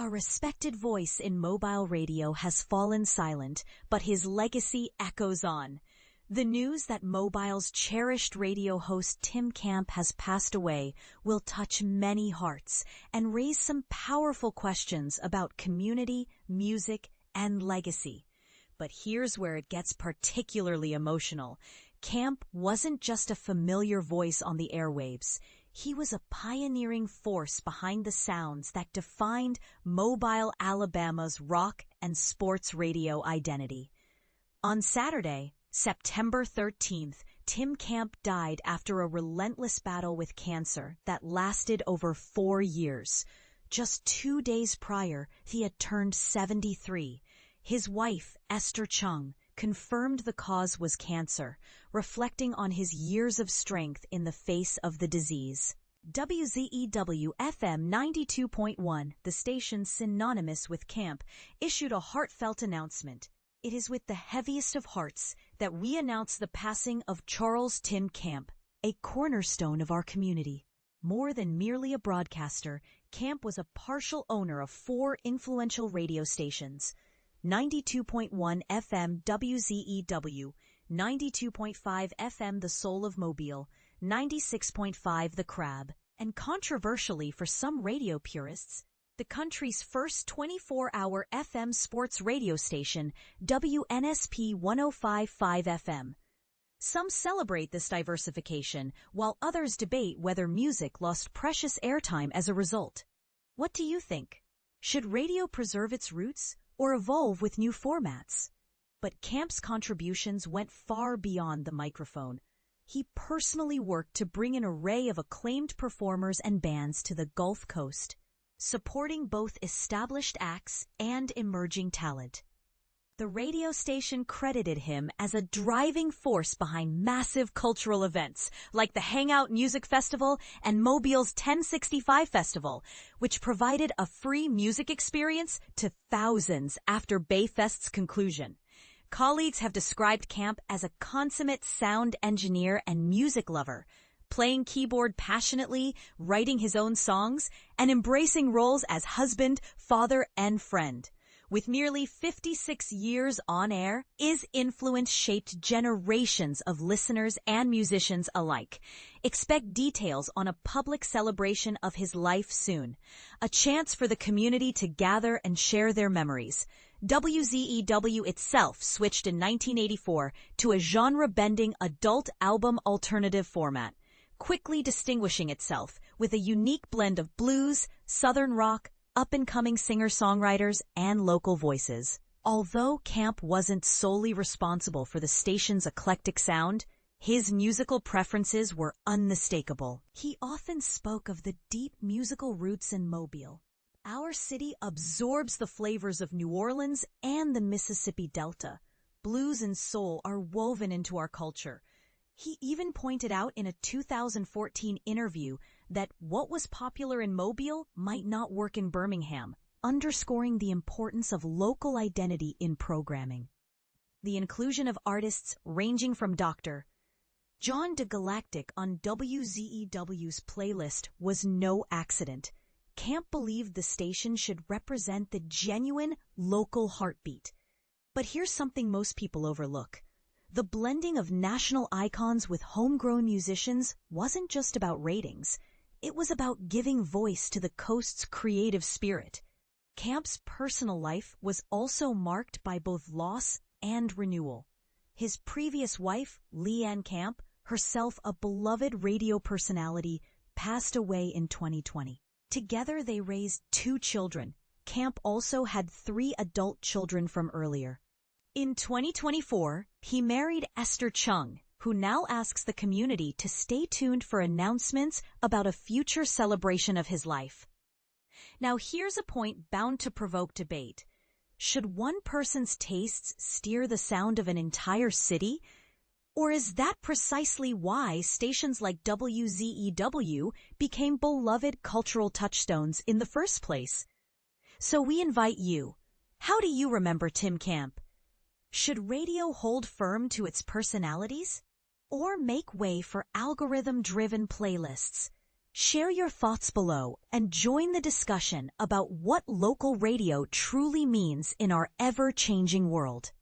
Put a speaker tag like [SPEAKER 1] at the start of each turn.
[SPEAKER 1] A respected voice in mobile radio has fallen silent, but his legacy echoes on. The news that Mobile's cherished radio host Tim Camp has passed away will touch many hearts and raise some powerful questions about community, music, and legacy. But here's where it gets particularly emotional. Camp wasn't just a familiar voice on the airwaves. He was a pioneering force behind the sounds that defined Mobile, Alabama's rock and sports radio identity. On Saturday, September 13th, Tim Camp died after a relentless battle with cancer that lasted over 4 years. Just 2 days prior, he had turned 73. His wife, Esther Chung, confirmed the cause was cancer, reflecting on his years of strength in the face of the disease. WZEW FM 92.1, the station synonymous with Camp, issued a heartfelt announcement. It is with the heaviest of hearts that we announce the passing of Charles Tim Camp, a cornerstone of our community. More than merely a broadcaster, Camp was a partial owner of 4 influential radio stations: 92.1 FM WZEW, 92.5 FM The Soul of Mobile, 96.5 The Crab, and controversially for some radio purists, the country's first 24-hour FM sports radio station, WNSP 105.5 FM. Some celebrate this diversification, while others debate whether music lost precious airtime as a result. What do you think? Should radio preserve its roots or evolve with new formats? But Camp's contributions went far beyond the microphone. He personally worked to bring an array of acclaimed performers and bands to the Gulf Coast, supporting both established acts and emerging talent. The radio station credited him as a driving force behind massive cultural events like the Hangout Music Festival and Mobile's 1065 Festival, which provided a free music experience to thousands after Bayfest's conclusion. Colleagues have described Camp as a consummate sound engineer and music lover, playing keyboard passionately, writing his own songs, and embracing roles as husband, father, and friend. With nearly 56 years on air, his influence shaped generations of listeners and musicians alike. Expect details on a public celebration of his life soon, a chance for the community to gather and share their memories. WZEW itself switched in 1984 to a genre-bending adult album alternative format, quickly distinguishing itself with a unique blend of blues, southern rock, up-and-coming singer-songwriters, and local voices. Although Camp wasn't solely responsible for the station's eclectic sound, his musical preferences were unmistakable. He often spoke of the deep musical roots in Mobile. Our city absorbs the flavors of New Orleans and the Mississippi Delta. Blues and soul are woven into our culture. He even pointed out in a 2014 interview that what was popular in Mobile might not work in Birmingham, underscoring the importance of local identity in programming. The inclusion of artists ranging from Dr. John DeGalactic on WZEW's playlist was no accident. Camp believed the station should represent the genuine local heartbeat. But here's something most people overlook. The blending of national icons with homegrown musicians wasn't just about ratings. It was about giving voice to the coast's creative spirit. Camp's personal life was also marked by both loss and renewal. His previous wife, Leanne Camp, herself a beloved radio personality, passed away in 2020. Together they raised 2 children. Camp also had 3 adult children from earlier. In 2024, he married Esther Chung, who now asks the community to stay tuned for announcements about a future celebration of his life. Now here's a point bound to provoke debate. Should one person's tastes steer the sound of an entire city? Or is that precisely why stations like WZEW became beloved cultural touchstones in the first place? So we invite you. How do you remember Tim Camp? Should radio hold firm to its personalities? Or make way for algorithm-driven playlists? Share your thoughts below and join the discussion about what local radio truly means in our ever-changing world.